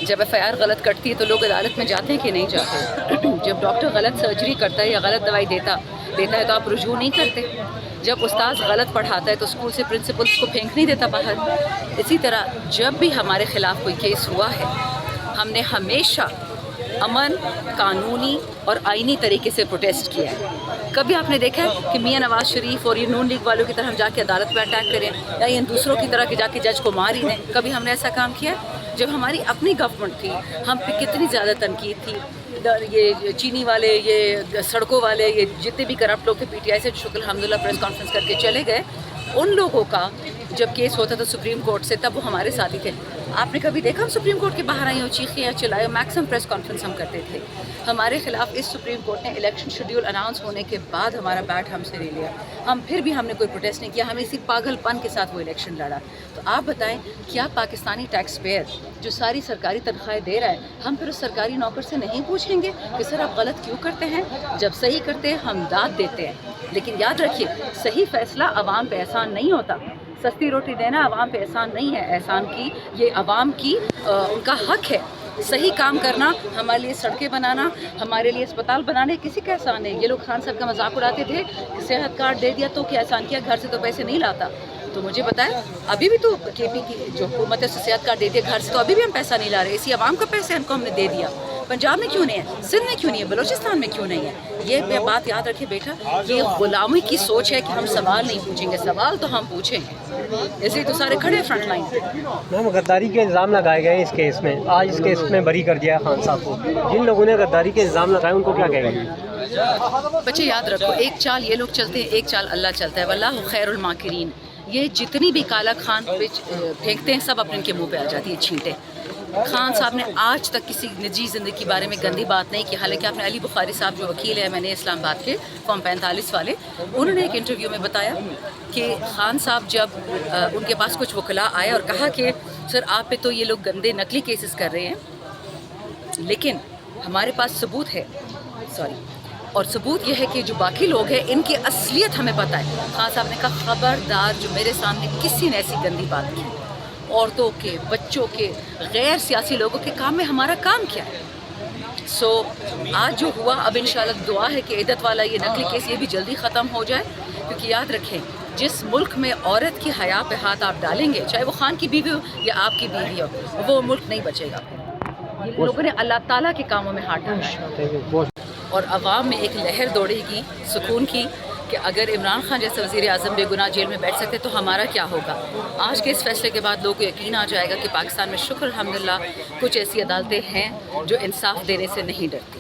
جب FIR غلط کٹتی ہے تو لوگ عدالت میں جاتے ہیں کہ نہیں جاتے؟ جب ڈاکٹر غلط سرجری کرتا ہے یا غلط دوائی دیتا ہے تو آپ رجوع نہیں کرتے؟ جب استاذ غلط پڑھاتا ہے تو اسکول سے پرنسپل کو پھینک نہیں دیتا باہر؟ اسی طرح جب بھی ہمارے خلاف کوئی کیس ہوا ہے ہم نے ہمیشہ امن، قانونی اور آئینی طریقے سے پروٹیسٹ کیا ہے۔ کبھی آپ نے دیکھا ہے کہ میاں نواز شریف اور یہ نون لیگ والوں کی طرح ہم جا کے عدالت میں اٹیک کریں یا ان دوسروں کی طرح کہ جا کے جج کو مار ہی دیں؟ کبھی ہم نے ایسا کام کیا ہے؟ جب ہماری اپنی گورنمنٹ تھی ہم پہ کتنی زیادہ تنقید تھی، یہ چینی والے، یہ سڑکوں والے، یہ جتنے بھی کرپٹ لوگ تھے PTI سے، جو الحمدللہ پریس کانفرنس کر کے چلے گئے، ان لوگوں کا جب کیس ہوتا تھا سپریم کورٹ سے تب وہ ہمارے ساتھ ہی تھے۔ آپ نے کبھی دیکھا ہم سپریم کورٹ کے باہر آئیں اور چیخیں یا چلائے؟ میکسیمم پریس کانفرنس ہم کرتے تھے۔ ہمارے خلاف اس سپریم کورٹ نے الیکشن شیڈیول اناؤنس ہونے کے بعد ہمارا بیٹ ہم سے لے لیا، پھر بھی ہم نے کوئی پروٹیسٹ نہیں کیا، ہمیں اسی پاگل پن کے ساتھ وہ الیکشن لڑا۔ تو آپ بتائیں کیا پاکستانی ٹیکس پیئر جو ساری سرکاری تنخواہیں دے رہا ہے ہم پھر اس سرکاری نوکر سے نہیں پوچھیں گے کہ سر آپ غلط کیوں کرتے ہیں؟ جب صحیح کرتے ہیں ہم داد دیتے ہیں، لیکن یاد رکھیے صحیح فیصلہ عوام پہ احسان نہیں ہوتا۔ سستی روٹی دینا عوام پہ احسان نہیں ہے، احسان کی یہ عوام کی ان کا حق ہے۔ صحیح کام کرنا، ہمارے لیے سڑکیں بنانا، ہمارے لیے اسپتال بنانے کسی کا احسان نہیں۔ یہ لوگ خان صاحب کا مذاق اڑاتے تھے کہ صحت کارڈ دے دیا تو کیا احسان کیا، گھر سے تو پیسے نہیں لاتا۔ تو مجھے بتائیں ابھی بھی تو KP کی جو حکومت ہے صحت کارڈ دیتی ہے گھر سے، تو ابھی بھی ہم پیسہ نہیں لا رہے، اسی عوام کا پیسہ ان کو ہم نے دے دیا۔ پنجاب میں کیوں نہیں ہے؟ سندھ میں کیوں نہیں ہے؟ بلوچستان میں کیوں نہیں ہے؟ یہ بات یاد رکھے بیٹا، یہ غلامی کی سوچ ہے کہ ہم سوال نہیں پوچھیں گے، سوال تو ہم پوچھیں گے، ایسے تو سارے کھڑے فرنٹ لائن پہ۔ میم غداری کے الزام لگائے گئے اس کیس میں، آج اس کیس میں بری کر دیا خان صاحب کو، جن لوگوں نے غداری کے الزام لگائے ان کو کیا کہیں گے؟ بچے یاد رکھو ایک چال یہ لوگ چلتے ہیں، ایک چال اللہ چلتا ہے، واللہ خیر الماکرین۔ یہ جتنی بھی کالا خان پہ پھینکتے ہیں سب اپنے ان کے منہ پہ آ جاتی ہے چھینٹیں۔ خان صاحب نے آج تک کسی نجی زندگی کے بارے میں گندی بات نہیں کی، حالانکہ آپ نے علی بخاری صاحب جو وکیل ہے میں نے اسلام آباد کے فارم 45 والے، انہوں نے ایک انٹرویو میں بتایا کہ خان صاحب جب ان کے پاس کچھ وکلاء آئے اور کہا کہ سر آپ پہ تو یہ لوگ گندے نقلی کیسز کر رہے ہیں لیکن ہمارے پاس ثبوت ہے، اور ثبوت یہ ہے کہ جو باقی لوگ ہیں ان کی اصلیت ہمیں پتہ ہے۔ خان صاحب نے کہا خبردار جو میرے سامنے کسی نے ایسی گندی بات کی، عورتوں کے، بچوں کے، غیر سیاسی لوگوں کے کام میں ہمارا کام کیا ہے؟ آج جو ہوا اب انشاءاللہ دعا ہے کہ عدت والا یہ نقلی کیس یہ بھی جلدی ختم ہو جائے، کیونکہ یاد رکھیں جس ملک میں عورت کی حیا پہ ہاتھ آپ ڈالیں گے، چاہے وہ خان کی بیوی ہو یا آپ کی بیوی ہو، وہ ملک نہیں بچے گا۔ یہ لوگوں نے اللہ تعالیٰ کے کاموں میں ہاتھ ڈالا ہے، اور عوام میں ایک لہر دوڑے گی سکون کی کہ اگر عمران خان جیسے وزیر اعظم بے گناہ جیل میں بیٹھ سکتے تو ہمارا کیا ہوگا۔ آج کے اس فیصلے کے بعد لوگوں کو یقین آ جائے گا کہ پاکستان میں شکر الحمدللہ کچھ ایسی عدالتیں ہیں جو انصاف دینے سے نہیں ڈرتی۔